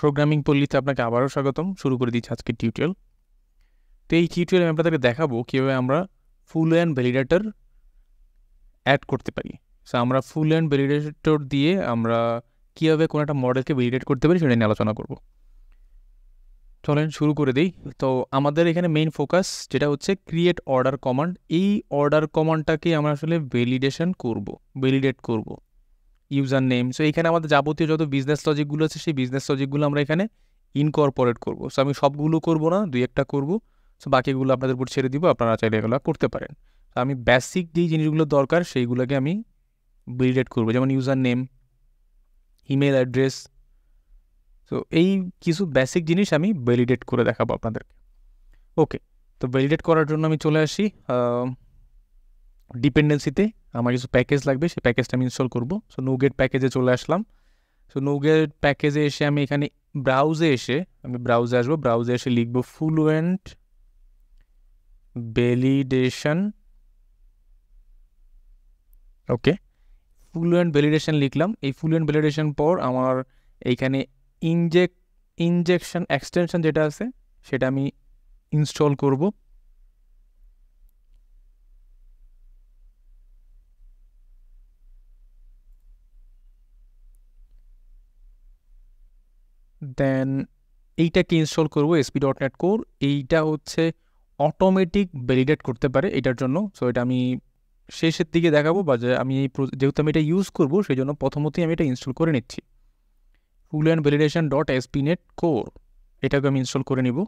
Programming পল্লীতে আপনাকে আবারও স্বাগতম। শুরু করে দিচ্ছি আজকের টিউটোরিয়াল। তো এই টিউটোরিয়ালে আমি আপনাদেরকে দেখাবো কীভাবে আমরা Fluent Validator অ্যাড করতে পারি। সো আমরা Fluent Validator দিয়ে আমরা কীভাবে কোনো একটা মডেলকে ভ্যালিডেট করতে পারি সেটা নিয়ে আলোচনা করব। চলেন শুরু করে দিই। তো আমাদের এখানে মেইন ফোকাস যেটা হচ্ছে CreateOrderCommand। এই অর্ডার কমান্ডটাকে আমরা আসলে ভ্যালিডেট করব ইউজার নেম। সো এখানে আমাদের যাবতীয় যত বিজনেস লজিকগুলো আছে সেই বিজনেস লজিকগুলো আমরা এখানে ইনকর্পোরেট করব। সো আমি সবগুলো করব না, দুই একটা করব। সো বাকিগুলো আপনাদের উপর ছেড়ে দিব, আপনারা চাইলে এগুলো করতে পারেন। তো আমি বেসিক যেই জিনিসগুলো দরকার সেইগুলোকে আমি ভ্যালিডেট করব, যেমন ইউজার নেম, ইমেল অ্যাড্রেস। তো এই কিছু বেসিক জিনিস আমি ভ্যালিডেট করে দেখাবো আপনাদেরকে। ওকে, তো ভ্যালিডেট করার জন্য আমি চলে আসি ডিপেন্ডেন্সিতে। আমার কিছু প্যাকেজ লাগবে, সেই প্যাকেজটা আমি ইনস্টল করব। সো নোগেট প্যাকেজে চলে আসলাম। সো নোগেট প্যাকেজে এসে আমি এখানে ব্রাউজে আসবো। ব্রাউজে এসে লিখব Fluent Validation। ওকে, Fluent Validation লিখলাম। এই Fluent Validation পর আমার এইখানে ইনজেকশন এক্সটেনশন যেটা আছে সেটা আমি ইনস্টল করব। দেন এইটাকে ইনস্টল করব ASP.NET কোর। এইটা হচ্ছে অটোমেটিক ভ্যালিডেট করতে পারে এটার জন্য। সো এটা আমি শেষের দিকে দেখাবো, বা যে আমি যেহেতু আমি এটা ইউজ করবো সেই জন্য প্রথমতই আমি এটা ইনস্টল করে নিচ্ছি। Fluent Validation.ASP.NET কোর এটাকে আমি ইনস্টল করে নিব।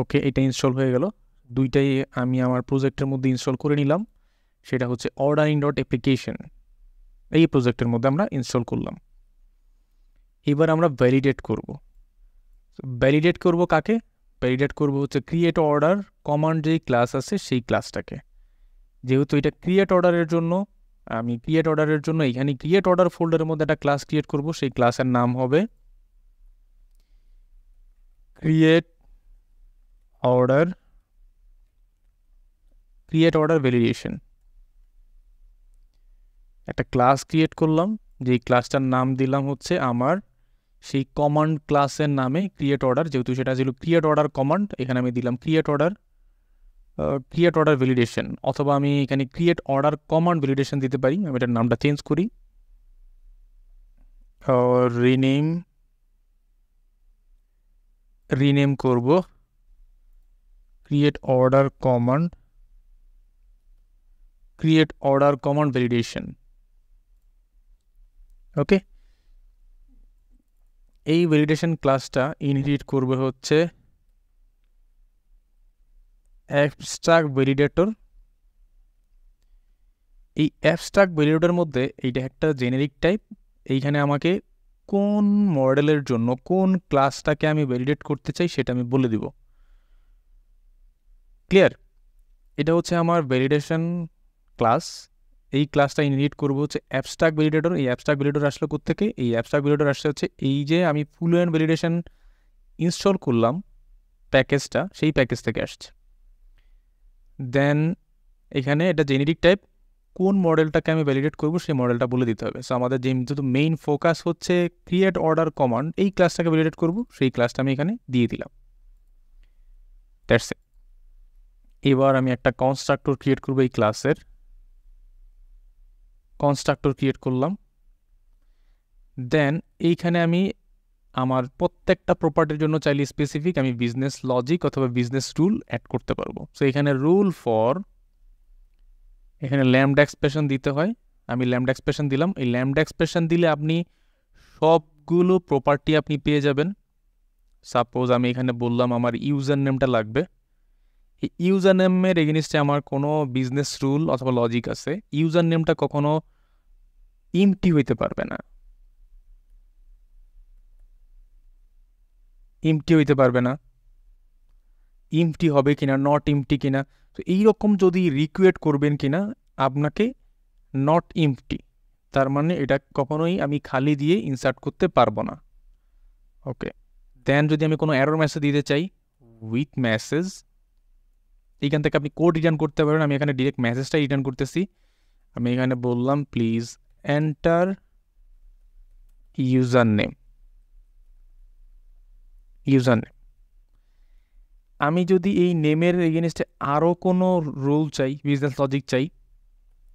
ওকে, এটা ইনস্টল হয়ে গেল। দুইটাই আমি আমার প্রজেক্টের মধ্যে ইনস্টল করে নিলাম। সেটা হচ্ছে Ordering.Application। এই প্রজেক্টের মধ্যে আমরা ইনস্টল করলাম। এবার আমরা ভ্যালিডেট করব। ভ্যালিডেট করব কাকে? ভ্যালিডেট করব হচ্ছে CreateOrderCommand যেই ক্লাস আছে সেই ক্লাসটাকে। যেহেতু এটা CreateOrderএর জন্য, আমি CreateOrderএর জন্য এখানে CreateOrder ফোল্ডারের মধ্যে একটা ক্লাস ক্রিয়েট করব। সেই ক্লাসের নাম হবে CreateOrder Validation। একটা ক্লাস ক্রিয়েট করলাম, যেই ক্লাসটার নাম দিলাম হচ্ছে আমার সেই কমান্ড ক্লাসের নামে CreateOrder। যেহেতু সেটা ছিল CreateOrderCommand, এখানে আমি দিলাম CreateOrder Validation, অথবা আমি এখানে CreateOrderCommand Validation দিতে পারি। আমি এটার নামটা চেঞ্জ করি, রিনেম করব CreateOrderCommand Validation। ওকে, এই ভ্যালিডেশন ক্লাসটা ইনহেরিট করবে হচ্ছে অ্যাবস্ট্রাক্ট ভ্যালিডেটর। এই অ্যাবস্ট্রাক্ট ভ্যালিডেটরের মধ্যে এইটা একটা জেনেরিক টাইপ। এইখানে আমাকে কোন মডেলের জন্য কোন ক্লাসটাকে আমি ভ্যালিডেট করতে চাই সেটা আমি বলে দিব। ক্লিয়ার? এটা হচ্ছে আমার ভ্যালিডেশন ক্লাস। এই ক্লাসটা ইনহেরিট করবো হচ্ছে অ্যাবস্ট্রাক্ট ভ্যালিডেটর। এই অ্যাবস্ট্রাক্ট ভ্যালিডেটর আসলো কোত্থেকে? এই অ্যাবস্ট্রাক্ট ভ্যালিডেটর আসলে হচ্ছে এই যে আমি Fluent Validation ইনস্টল করলাম প্যাকেজটা, সেই প্যাকেজ থেকে আসছে। দেন এখানে এটা জেনেরিক টাইপ, কোন মডেলটাকে আমি ভ্যালিডেট করবো সেই মডেলটা বলে দিতে হবে। সো আমাদের যেহেতু মেইন ফোকাস হচ্ছে CreateOrderCommand, এই ক্লাসটাকে ভ্যালিডেট করবো, সেই ক্লাসটা আমি এখানে দিয়ে দিলাম। That's it. এবার আমি একটা কনস্ট্রাক্টর ক্রিয়েট করবো। এই ক্লাসের কনস্ট্রাক্টর ক্রিয়েট করলাম। দেন এইখানে আমি আমার প্রত্যেকটা প্রপার্টির জন্য চাইলে স্পেসিফিক আমি বিজনেস লজিক অথবা বিজনেস রুল অ্যাড করতে পারবো। সো এখানে রুল ফর, এখানে ল্যামডা এক্সপ্রেশন দিতে হয়। আমি ল্যামডা এক্সপ্রেশন দিলাম। এই ল্যামডা এক্সপ্রেশন দিলে আপনি সবগুলো প্রপার্টি আপনি পেয়ে যাবেন। সাপোজ আমি এখানে বললাম আমার ইউজার নেমটা লাগবে। এই ইউজার নেমের এগেনিস্টে আমার কোনো বিজনেস রুল অথবা লজিক আছে। ইউজার নেমটা কখনো ইমটি হইতে পারবে না, ইমটি হবে কিনা, নট ইমটি কিনা। তো এইরকম যদি রিকুয়েট করবেন কিনা আপনাকে নট ইমটি, তার মানে এটা কখনোই আমি খালি দিয়ে ইনসার্ট করতে পারবো না। ওকে, দেন যদি আমি কোনো এরর মেসেজ দিতে চাই, উইথ মেসেজ, এইখান থেকে আপনি কোড রিটার্ন করতে পারেন। আমি এখানে ডিরেক্ট মেসেজটা রিটার্ন করতেছি। আমি এখানে বললাম প্লিজ এন্টার ইউজার নেম। আমি যদি এই নেমের এগেনস্টে আরও কোনো রুল চাই, বিজনেস লজিক চাই,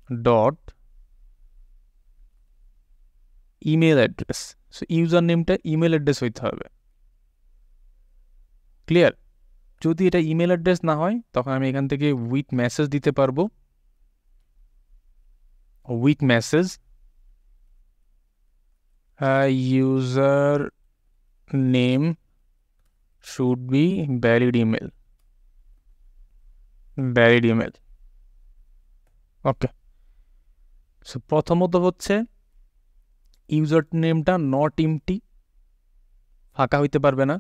dot email address. So user নেমটা ইমেল অ্যাড্রেস হইতে হবে। ক্লিয়ার? যদি এটা ইমেল অ্যাড্রেস না হয় তখন আমি এখান থেকে উইথ মেসেজ দিতে পারবো। With message user name should be valid email. Okay, so প্রথমত হচ্ছে ইউজার নেমটা নট এমটি, ফাঁকা হইতে পারবে না।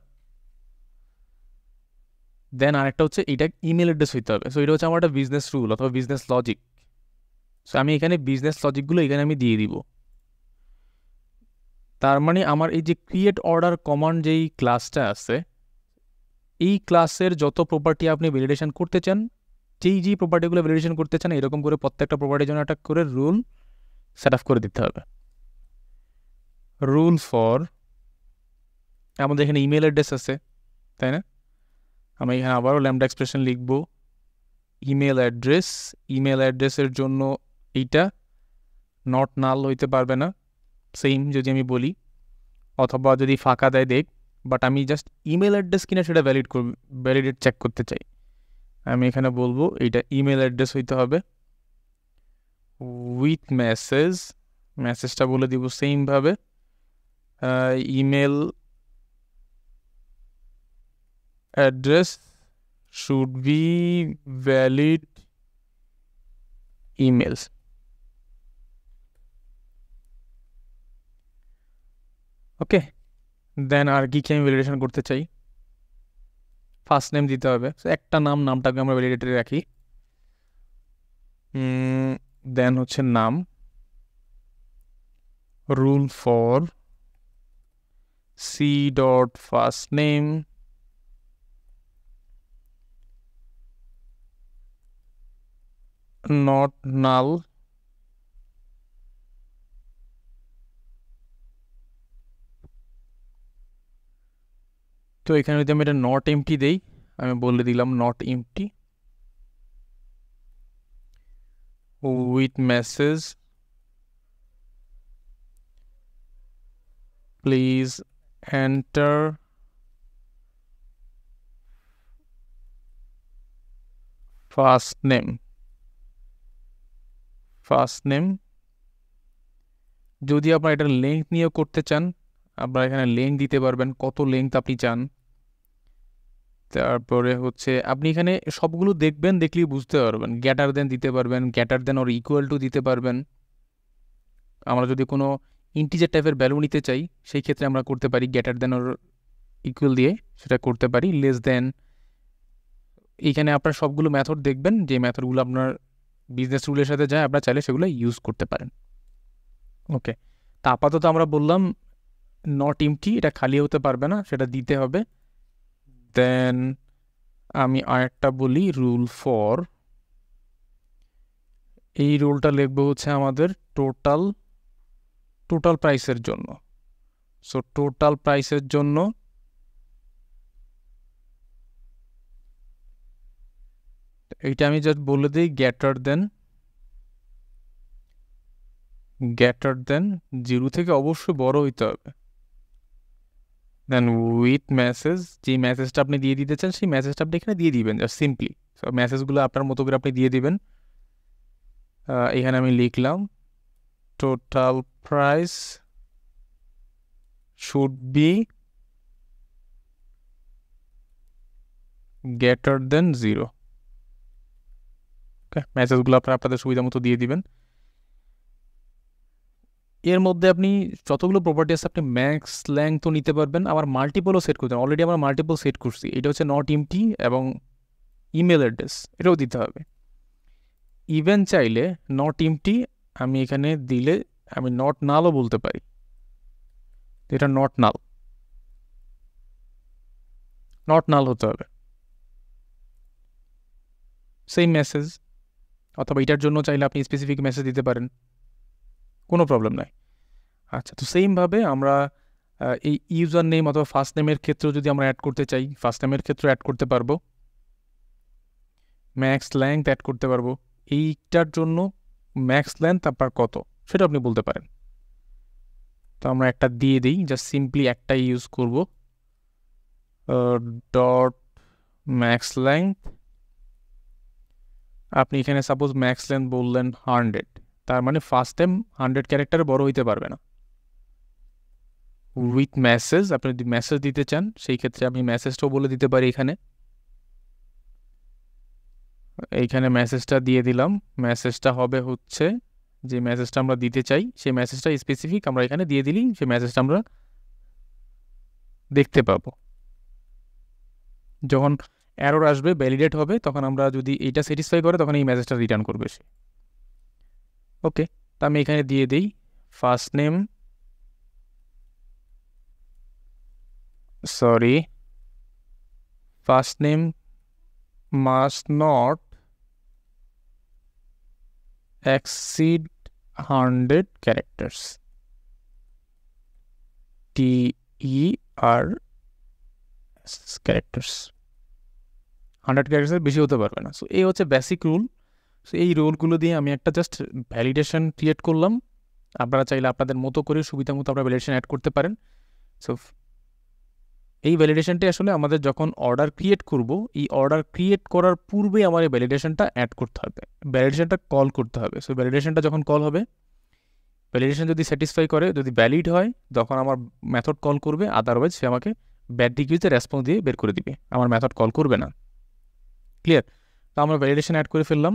দেন আরেকটা হচ্ছে এটা ইমেল অ্যাড্রেস হইতে হবে। সো এটা হচ্ছে আমার একটা বিজনেস রুল অথবা বিজনেস লজিক। সো আমি এখানে বিজনেস লজিকগুলো এখানে আমি দিয়ে দিব। তার মানে আমার এই যে ক্রিয়েট অর্ডার কমান্ড যেই ক্লাসটা আছে, এই ক্লাসের যত প্রপার্টি আপনি ভ্যালিডেশন করতে চান, যেই প্রপার্টিগুলো ভ্যালিডেশন করতে চান, এরকম করে প্রত্যেকটা প্রপার্টির জন্য একটা করে রুল সেট আপ করে দিতে হবে। রুল ফর আমাদের এখানে ইমেল অ্যাড্রেস আছে, তাই না? আমি এখানে আবারও ল্যাম্বডা এক্সপ্রেশন লিখব। ইমেল অ্যাড্রেসের জন্য এইটা নট নাল হইতে পারবে না, সেম যদি আমি বলি, অথবা যদি ফাঁকা দেয় দেখ, বাট আমি জাস্ট ইমেল অ্যাড্রেস কিনা সেটা ভ্যালিডেট চেক করতে চাই। আমি এখানে বলবো এইটা ইমেল অ্যাড্রেস হইতে হবে। উইথ মেসেজটা বলে দিব সেমভাবে, email address should be valid emails. Okay, then আর কি আমি ভ্যালিডেশন করতে চাই, ফার্স্ট নেম দিতে হবে। একটা নামটাকে আমরা ভ্যালিডেটরে রাখি। দেন হচ্ছে নাম, rule for C dot first name not null. তো এখানে যদি আমি এটা নট এমটি দেই, আমি বলে দিলাম not empty. With message please enter first name. যদি আপনার এটার লেন্থ নিয়ে করতে চান, আপনারা এখানে লেন্থ দিতে পারবেন, কত লেন্থ আপনি চান। তারপরে হচ্ছে আপনি এখানে সবগুলো দেখলেই বুঝতে পারবেন। গ্যাটার দেন দিতে পারবেন, গ্যাটার দেন ওর ইকুয়াল টু দিতে পারবেন। আমরা যদি কোনো ইন্টিজার টাইপের ভ্যালু নিতে চাই, সেই ক্ষেত্রে আমরা করতে পারি গ্যাটার দেন ওর ইকুয়াল দিয়ে সেটা করতে পারি। লেস দেন, এইখানে আপনার সবগুলো মেথড দেখবেন, যে মেথডগুলো আপনার বিজনেস রুলের সাথে যায়, আপনারা চাইলে সেগুলো ইউজ করতে পারেন। ওকে, তা আপাতত আমরা বললাম নট এমটি, এটা খালি হতে পারবে না, সেটা দিতে হবে। দেন আমি আরেকটা বলি, রুল ফর, এই রুলটা লিখবো হচ্ছে আমাদের টোটাল প্রাইসের জন্য। সো টোটাল প্রাইসের জন্য এইটা আমি জাস্ট বলে দিই গ্যাটার দেন 0 থেকে অবশ্যই বড় হইতে হবে। দেন উইথ মেসেজ, যে মেসেজটা আপনি দিয়ে দিতে চান সেই মেসেজটা আপনি এখানে দিয়ে দিবেন জাস্ট সিম্পলি। সো মেসেজগুলো আপনার মতো করে আপনি দিয়ে দিবেন। এখানে আমি লিখলাম total price should be greater than 0। ওকে, মেসেজগুলো আপনাদের সুবিধা মতো দিয়ে দিবেন। এর মধ্যে আপনি যতগুলো প্রপার্টি আছে আপনি ম্যাক্স লেংথ তো নিতে পারবেন, আবার মাল্টিপলও সেট করতে পারেন। অলরেডি আমরা মাল্টিপল সেট করছি। এটা হচ্ছে নট এমটি এবং ইমেল অ্যাড্রেস, এটাও দিতে হবে। ইভেন চাইলে নট এমটি আমি এখানে দিলে আমি নট নালও বলতে পারি, এটা নট নাল হতে হবে। সেই মেসেজ, অথবা এটার জন্য চাইলে আপনি স্পেসিফিক মেসেজ দিতে পারেন, কোনো প্রবলেম নাই। আচ্ছা, তো সেমভাবে আমরা এই ইউজার নেম অথবা ফার্স্ট নেমের ক্ষেত্রেও যদি আমরা অ্যাড করতে চাই, ফার্স্ট নেমের ক্ষেত্রে অ্যাড করতে পারবো, ম্যাক্স লেন্থ অ্যাড করতে পারবো। এইটার জন্য ম্যাক্স লেন্থ আপনার কত সেটা আপনি বলতে পারেন। তো আমরা একটা দিয়ে দিই, জাস্ট সিম্পলি একটাই ইউজ করব, ডট ম্যাক্স লেন্থ। আপনি এখানে সাপোজ ম্যাক্স লেন্থ বললেন 100, তার মানে ফার্স্ট টাইম 100 ক্যারেক্টার বড় হইতে পারবে না। উইথ মেসেজ, আপনি যদি মেসেজ দিতে চান সেই ক্ষেত্রে আমি মেসেজটাও বলে দিতে পারি এইখানে মেসেজটা দিয়ে দিলাম। মেসেজটা হবে হচ্ছে যে মেসেজটা আমরা দিতে চাই সেই মেসেজটা স্পেসিফিক আমরা এখানে দিয়ে দিলেই সেই মেসেজটা আমরা দেখতে পাবো। যখন এরর আসবে, ভ্যালিডেট হবে, তখন আমরা যদি এটা স্যাটিসফাই করে তখন এই মেসেজটা রিটার্ন করবে সে। ওকে, তা আমি এখানে দিয়ে দিই first name, first name must not exceed 100 characters, characters 100 characters বেশি হতে পারবে না। সো এই হচ্ছে বেসিক রুল। সো এই রুলগুলো দিয়ে আমি একটা জাস্ট ভ্যালিডেশন ক্রিয়েট করলাম। আপনারা চাইলে আপনাদের মতো করে সুবিধা মতো আপনারা ভ্যালিডেশন অ্যাড করতে পারেন। সো এই ভ্যালিডেশনটি আসলে আমাদের যখন অর্ডার ক্রিয়েট করব, এই অর্ডার ক্রিয়েট করার পূর্বে আমার এই ভ্যালিডেশনটা অ্যাড করতে হবে, ভ্যালিডেশনটা কল করতে হবে। সো ভ্যালিডেশনটা যখন কল হবে, ভ্যালিডেশন যদি স্যাটিসফাই করে, যদি ভ্যালিড হয়, তখন আমার মেথড কল করবে, আদারওয়াইজ সে আমাকে ব্যাড ডিকিউতে রেসপন্স দিয়ে বের করে দিবে, আমার মেথড কল করবে না। ক্লিয়ার? তো আমরা ভ্যালিডেশন অ্যাড করে ফেললাম।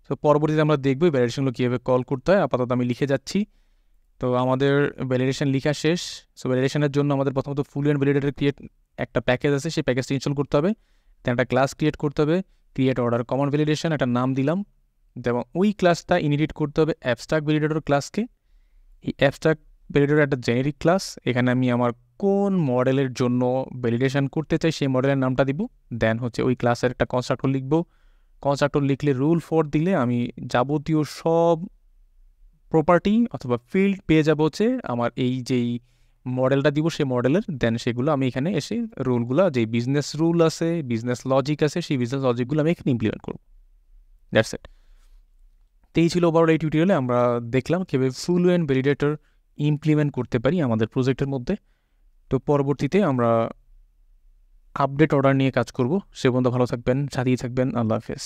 তো পরবর্তীতে আমরা দেখব ভ্যালিডেশনগুলো কীভাবে কল করতে হয়। আপাতত আমি লিখে যাচ্ছি। তো আমাদের ভ্যালিডেশন লেখা শেষ। সো ভ্যালিডেশনের জন্য আমাদের প্রথমত Fluent Validator ক্রিয়েট একটা প্যাকেজ আছে, সেই প্যাকেজটা ইনস্টল করতে হবে। দেন একটা ক্লাস ক্রিয়েট করতে হবে, CreateOrderCommand ভ্যালিডেশন, একটা নাম দিলাম। এবং ওই ক্লাসটা ইনহেরিট করতে হবে অ্যাবস্ট্রাক্ট ভ্যালিডেটর ক্লাসকে। এই অ্যাবস্ট্রাক্ট ভ্যালিডেটর একটা জেনেরিক ক্লাস, এখানে আমি আমার কোন মডেলের জন্য ভ্যালিডেশন করতে চাই সেই মডেলের নামটা দিব। দেন হচ্ছে ওই ক্লাসের একটা কনস্ট্রাক্টর লিখব। কনস্ট্রাক্টর লিখলে রুল ফর দিলে আমি যাবতীয় সব প্রপার্টি অথবা ফিল্ড পেয়ে যাবো হচ্ছে আমার এই যেই মডেলটা দিব সেই মডেলের। দেন সেগুলো আমি এখানে এসে রুলগুলো, যে বিজনেস রুল আছে, বিজনেস লজিক আছে, সেই বিজনেস লজিকগুলো আমি এখানে ইমপ্লিমেন্ট করব। That's it. তো এই ছিল ওভারঅল এই টিউটোরিয়ালে আমরা দেখলাম কীভাবে Fluent Validator ইমপ্লিমেন্ট করতে পারি আমাদের প্রজেক্টের মধ্যে। তো পরবর্তীতে আমরা আপডেট অর্ডার নিয়ে কাজ করব। সে পর্যন্ত ভালো থাকবেন, সাথেই থাকবেন। আল্লাহ হাফেজ।